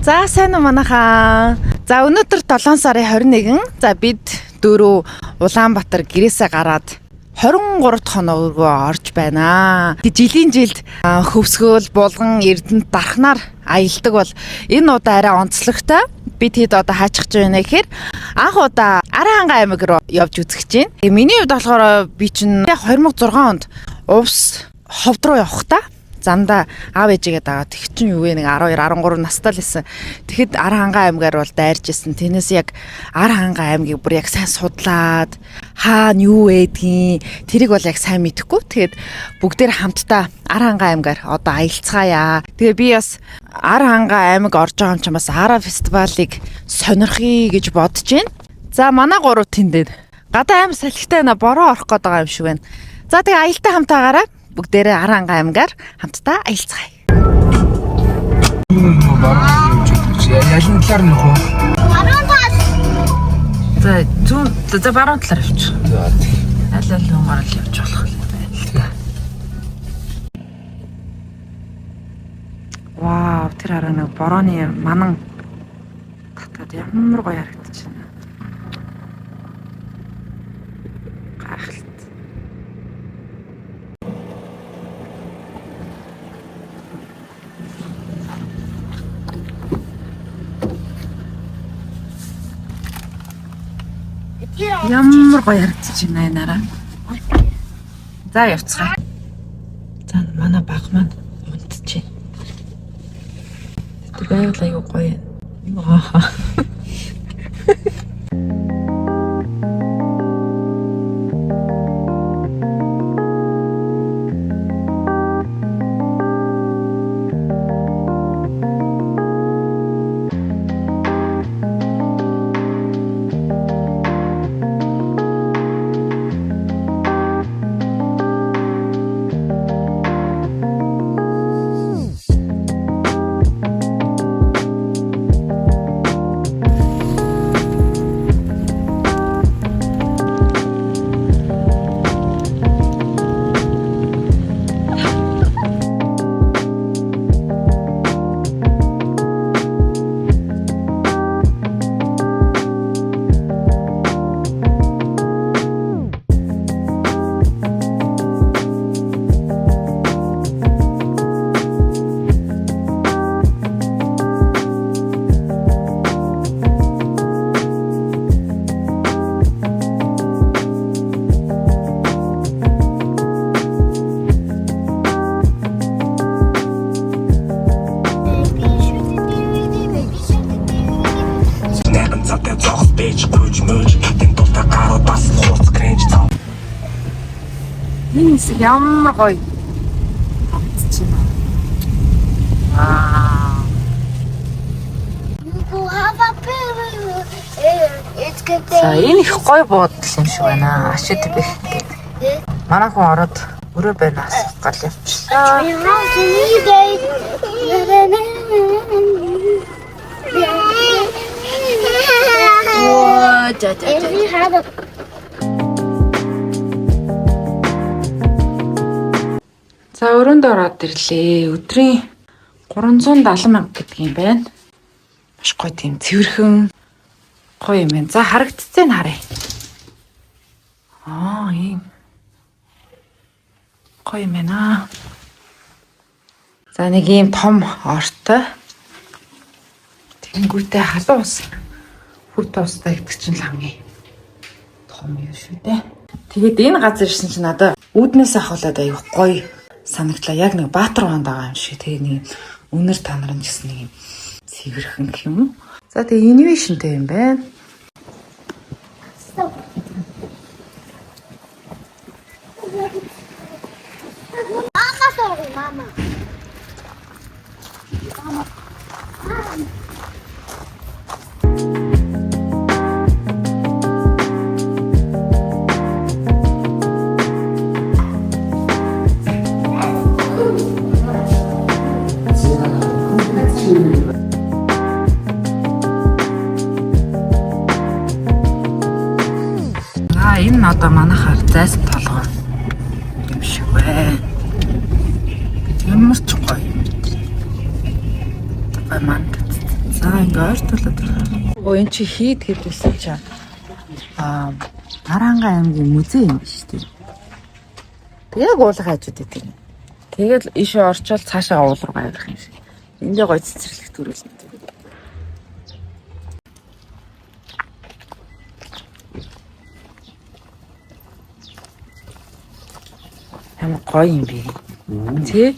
За сайн уу манайхаа. За өнөөдөр 7 сарын 21. За бид дөрөв Улаанбаатар гэрээсээ гараад 23 хоногоо орж байна. Жилийн жилд хөвсгөөл булган Эрдэнэт дархнаар аялдаг бол энэ удаа арай онцлогтой. Бид хэд одоо хаачих гэж байна гэхээр анх удаа Аранханга аймаг руу явж үзэх гэж байна. Миний хувьд болохоор би чинь 2006 онд Увс ховд руу явах та. Замда аав ээжигээ дагаад тэг чинь юу вэ нэг 12 13 настай л байсан. Тэгэхэд Аранханга аймгаар бол дайрж исэн. Тэрнээс яг Аранханга аймгийг бүр яг сайн судлаад хаана юу байдгийг тэрийг бол яг сайн мэдэхгүй. Тэгээд бүгдээр хамтдаа Аранханга аймгаар одоо аялцгаая. Тэгээ би бас Аранханга аймаг орж байгаа юм чинь бас Ара фестивалыг сонирхъя гэж бодож байна. За манай гурав тэндээ гадаа аим салхитай на бороо орох гээд байгаа юм шиг байна. За тэгээ аялалтаа хамтаагаараа бүгдээрээ Аранханга аймгаар хамтдаа аялцгаая. Ялын талаар нөх үү? Баруун тал. За баруун талаар явчих. Аль аль гарал явж болох юм. Вау, тэр хараа нэг борооны манан татаад ямар гоё харагдаж байна. Гайхалтай. Ямар гоё харагдаж байна энараа. За явцгаая. За манай баг маань унтчихэ. Тэр байгалаа юу гоё. Ваа. Энэ ямар гоё. За энэ их гоё буудал юм шиг байна. Ашид бэх гэдэг. Манай хүн ороод өрөө байна асах гал явчихлаа. За өрөөнд ороод ирлээ. Өдрийн 370 мянга гэдэг юм байна. Маш гоё тийм цэвэрхэн гоё юм байна. За харагдцээ нь харъя. Ийм гоё юм байна. За нэг ийм том ортой. Тэнгүүтээ халуун ус. Хүт тостой гэдэг чинь л хамгийн том юм шүү дээ. Тэгээд энэ газар ирсэн чинь надад үүднээс ахуулаад аяг гоё санагдлаа. Яг нэг Баатар хонд байгаа юм шиг. Тэгээ нэг өнөр танарн гэсэн нэг юм цэвэрхэн гэх юм уу. За тэгээ инновашнтэй юм байна. Мама. Энэ нь одоо манайхаар зайсан толгой юм шиг бай. Ямар ч гоё. Манд. За ингээ ойртуулаад байна. Өө эн чи хийд гэдэгсэн чи Аранга аймгийн музей юм биш үү? Яг уулах хажууд гэдэг юм. Тэгэл ийшээ орчвол цаашаа уул руу гарах юм шиг. Эндээ гоё цэцэрлэг төрүүлнэ. Ямар гоё юм бэ? Тэ?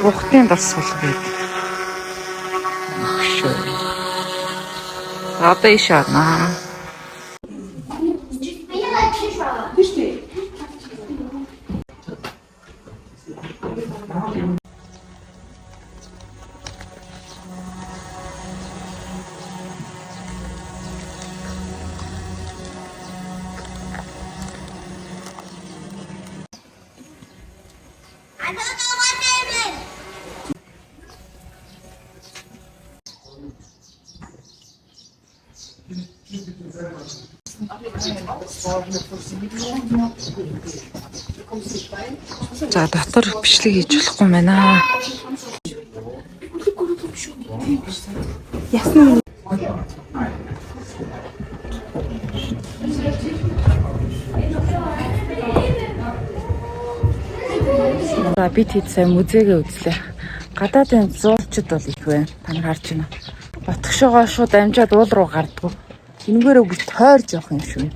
Бухтын дас сул байд. Одоо иш орно. За дотор бичлэг хийж болохгүй байна. Ясна. За бид хэд сайн музейгээ үзлээ. Гадаадын зурчид бол их байна. Та нар харж байна. Ботгошоогоо шууд амжаад уул руу гардггүй. Энэгээрээ бүр тойрж явах юм шүү.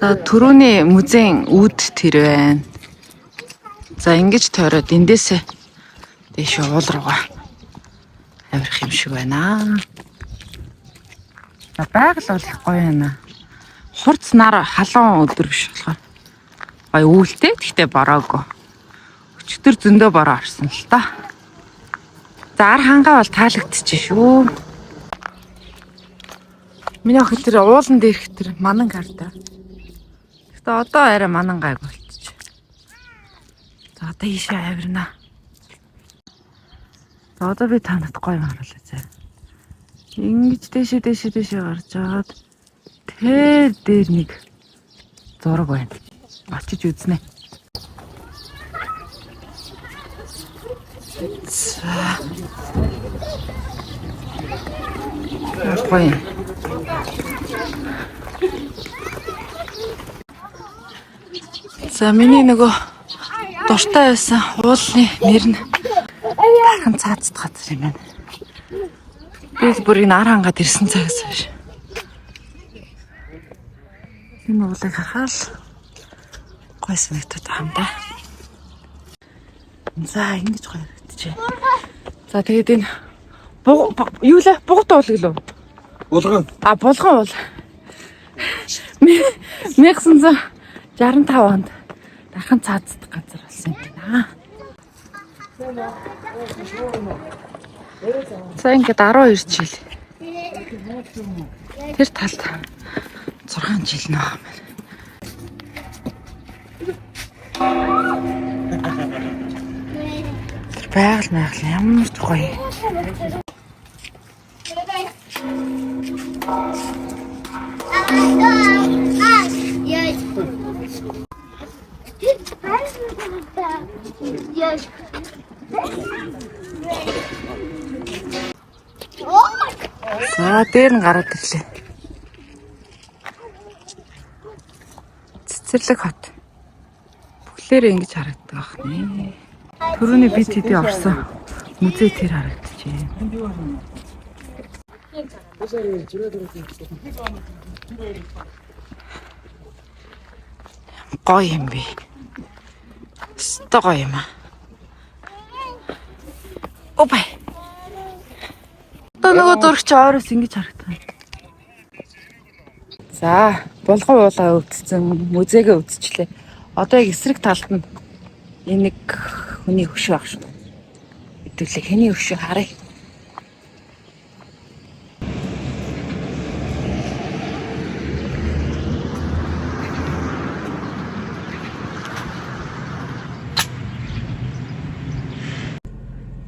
За түрүүний музейн үүд тэр байна. За ингэж тойроод эндээсээ дэш уул руугаа авирах юм шиг байна. За байгаль бол их гоё байна. Хурц нар халуун өдөр биш болохоор гоё үүлтэй. Гэхдээ бороогүй. Өчтөр зөндөө бороо орсон л та. За ар хангаа бол таалагдчих шүү. Миний охин тэр уулан дээрх тэр манан карта. Гэтэ одоо арай манан гайг болчих. За одоо ийшээ авирна. За одоо би танад гоё юм харуулъя заа. Ингэж дэшээ гарч жаад тэр дээр нэг зураг байна. Очиж үзнэ. За. Гоё. За миний нөгөө дуртай байсан уулын мөрн дахин цаацд газар юм байна. Би бүр энэ ар хангаад ирсэн цагаас хойш. Энэ уулыг харахад гоё санагдаад байгаа юм да. За ингэж гоё харагдчихэ. За тэгээд энэ юу лээ? Бугут уул гэлөө. Булган. Булган уул. 1965 онд дахин цаацдаг газар болсон юм байна. За ингээд 12 жил. Тэр талд 6 жил нөө юм байна. Тэр байгаль ямар ч гоё. За дээр нь гараад ирлээ. Цэцэрлэг хот. Бүхлээрээ ингэж харагддаг ахны. Түрүүний бид хэдий орсон музей тэр харагдчихэ. Гоё юм би. Өстой гоё юм аа. Опа. Одоо нөгөө зурагч ойроос ингэж харагдана. За, булган уулаа өвдсөн, музейгээ үзчихлээ. Одоо яг эсрэг талд нь энэ нэг хүний хөшөө баг шүү. Хэдүүлээ хэний хөшөө харъя.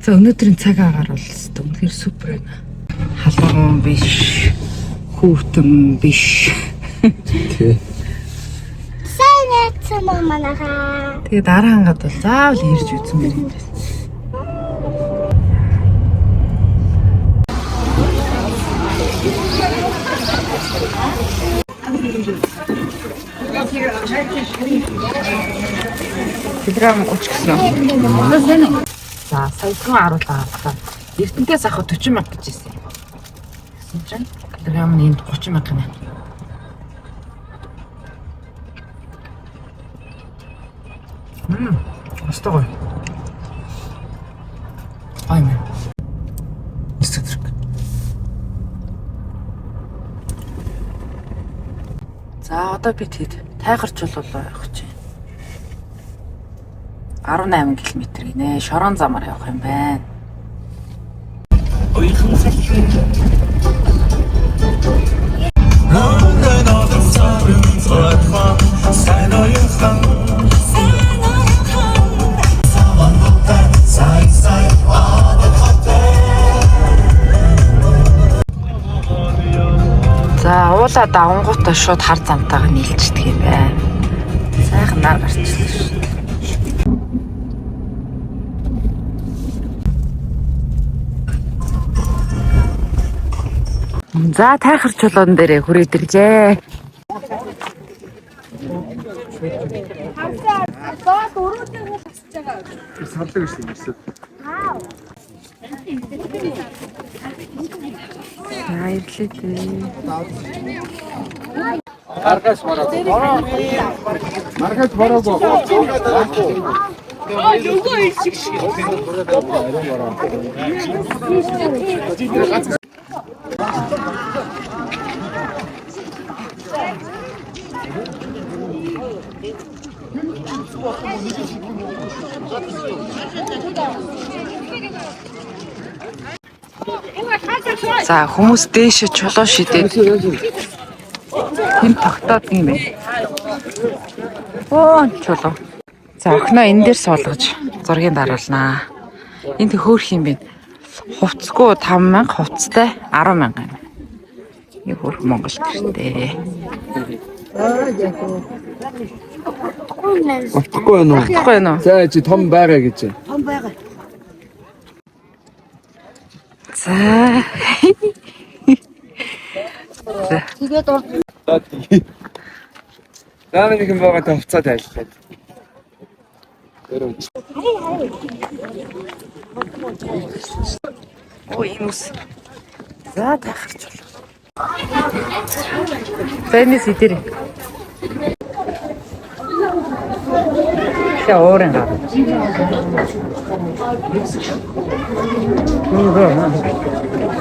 За өнөөдрийн цаг агаар бол үнэхээр супер байна. Халуун биш, хүүтэн биш. Тий. Сайн яцсан уу манайхаа. Тэгээ дараа хангад бол заавал ирж үзмээр юм байна. Килограмм 30 гэсэн. За саяхан харуулгаа хаа. Эрдэнтээс авах 40 мянга гэж хэлсэн. Гэсэн чинь килограмм нь энд 30 мянга нэ. Остогой. Айме. Истэдрэг. За одоо би тэгэд тайгарч болоо явах чи. 18 км гинэ. Шорон замаар явах юм байна. За уулаа давангуудаа шууд хар замтайгаа нийлждэг юм байна. Сайхан нар гарчлаа шүү дээ. За тайхар чулуун дээрээ хүрээд ирлээ. Салдаг шүү дээ. За ирлээ дээ. Маргаж бороо. За хүмүүс дээшээ чулуу шидээд тэнд тогтоод юм байна. Оо чулуу. За охиноо энэ дээр суулгаж зургийг даруулнаа. Энд хөөх юм бэ? Хувцсгүй 5,000, хувцтай 10,000 юм. Нэг хөрх Монгол гэртэй. Утгагүй байна уу? Утгагүй байна уу? За чи том байгаа гэж. Том байгаа. За. Тэгээд урд Дааны нэг юм байгаа тавцаад айлтаад. Ой юмс. За тахарч бол. Зэнэс идэр. Тэ оорен гад.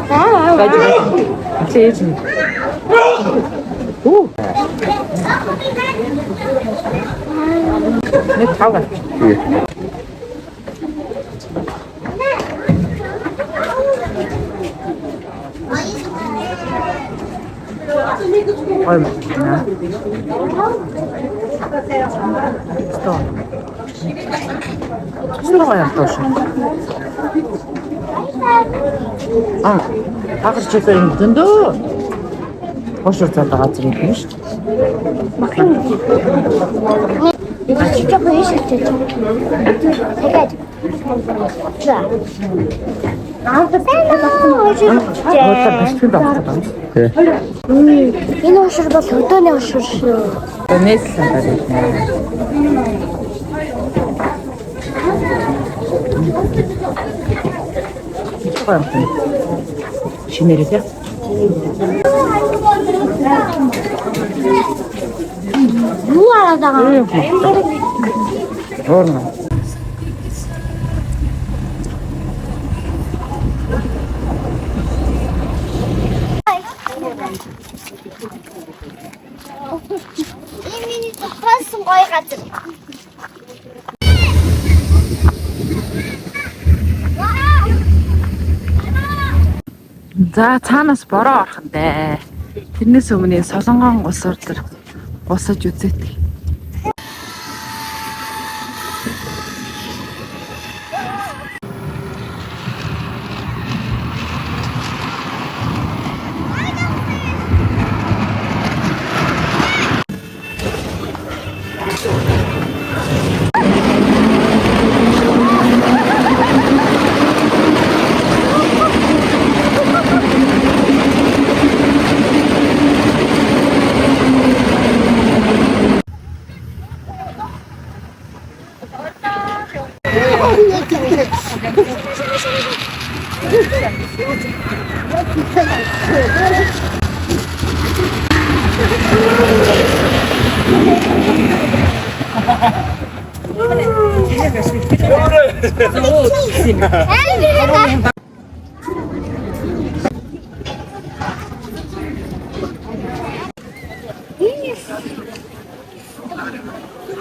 Бааж. Тэйж. Оо. Нэг тавга. Ой. Что? Что я тоже? Ахэр чигээр юм дөндөө. Хошууцаад байгаа зэрэг юм шүү дээ. 진짜 보이시죠? тэгээд за наадад Хөөе бэлтгэл байна. энэ ушир бол өдөөний ушир шүү. Нээсэн байна. Шинээрээ. Юу араад байгаа? Орно. Энэ миний тохиолсон гоё газар. За цаанаас бороо орох нь дээ. Тэрнээс өмнө Солонгон улс ордор босож үзээд.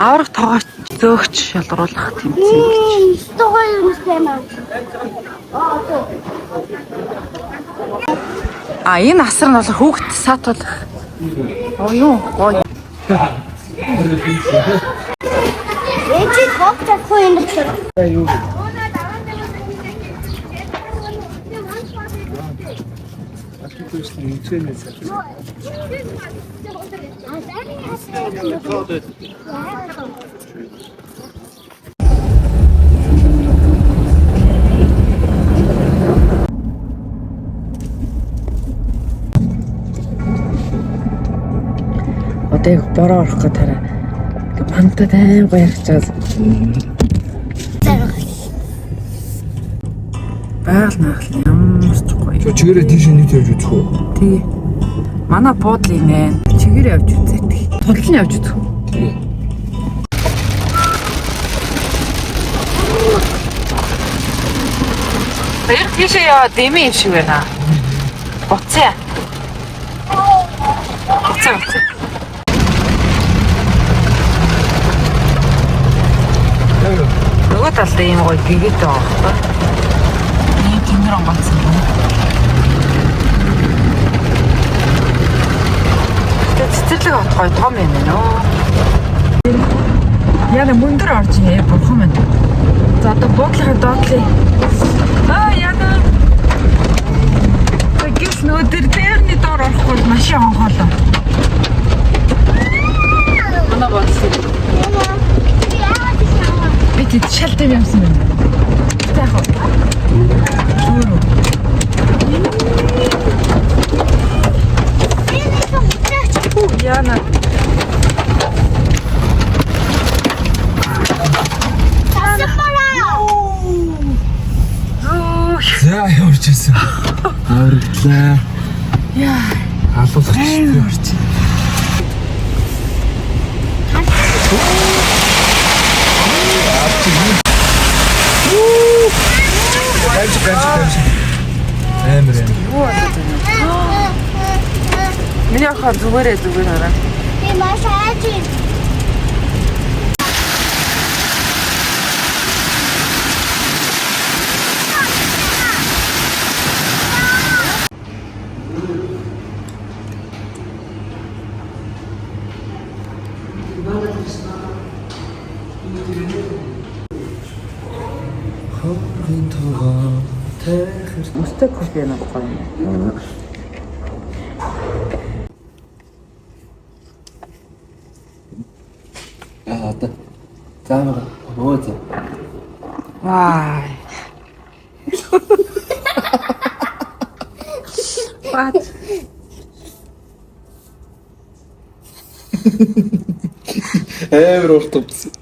Аврах тоогооч зөөгч шалгаруулах тэмцээн. Стогой юм сэмэ. Энэ асар нь бол хүүхд саатуулах. Юу гоё. Эцэг хогтохгүй юм шиг. Одоо яг бороо орох гэж тараа. Пантад айн гоё харагдаж байгаль наах ямар ч гоё. Чигээрээ тийш нийт явж үзэх үү? Тий. Манай буудлын нэ чигээр явж үзээ. Худал нь явж үзэх. Тэгээ. Тэр тийшээ яваад дэмий юм шиг байна. Буцаа. Буцаа. Нөгөө талд ийм гоё гэгэж байгаа байхгүй. Ийм тэнгэр онгоцсон юм. Цэцэрлэг авах гоё том юм байна оо. Яна мөндөр орж яа бурхан маань. За одоо буудлахаа доотлээ. Яна. Тэгээс нөгөө дэрний доор орохгүй машин хонхоолоо. Манай бодлоо. Бид шалтай юмсан байна. Таах. Шүүрүү. Яна. За явж ирсэн. Авраглаа. Яа. Алуулах гэж явж. Ганч. Амар. Юу болоод байна? Миний охин зүгээр хараа. Би маш хайж. Өстэй кофе нэг гоё юм. Одоо. Заамаа өөзөө. Вай. What? Амар урт утсан.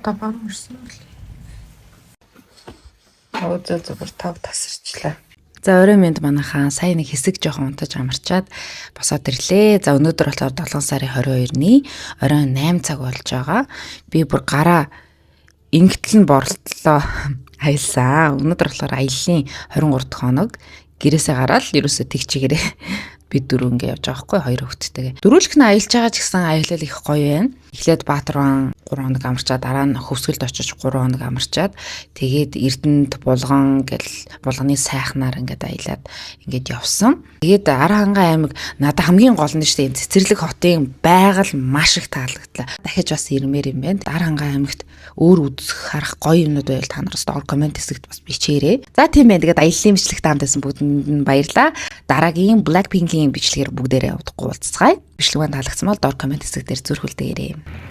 Та баруун ирсэн үү? Өөзөө зүгээр тав тасарчлаа. За орой минь манайхаа сая нэг хэсэг жоохон унтаж амарчаад босоод ирлээ. За өнөөдөр болохоор 7 сарын 22-ны оройн 8 цаг болж байгаа. Би бүр гараа ингэтэл нь борлолоо аялсан. Өнөөдөр болохоор аяллаа 23 дахь хоног гэрээсээ гараад ерөөсөө тэг чигээрээ бид дөрөв ингэ явж байгаа хгүй хоёр хүүхэдтэйгээ. Дөрүүлх нь аялж байгаа ч гэсэн аялал их гоё байна. Эхлээд Баатарван 3 хоног амарчаад дараа нь Хөвсгөлд очиж 3 хоног амарчаад тэгээд Эрдэнэт Булган гэл булганы сайхнаар ингээд аялаад ингээд явсан. Тэгээд Аранхан аймаг надад хамгийн гол нь шүү дээ Цэцэрлэг хотын байгаль маш их таалагдлаа. Дахиж бас ирмээр юм байна. Аранхан аймагт өөр үзэх харах гоё юмнууд байвал та нараас доор комент хэсэгт бас бичээрэй. За тийм байна. Тэгээд аяллаа мэдлэгт хамтсан бүгдэнд нь баярлалаа. Дараагийн Blackpink-ийн бичлэгээр бүгдээрээ удахгүй уулзцгаая. Бичлэг маань таалагдсан бол доор комент хэсэг дээр зүрхүүлдээгээрэй.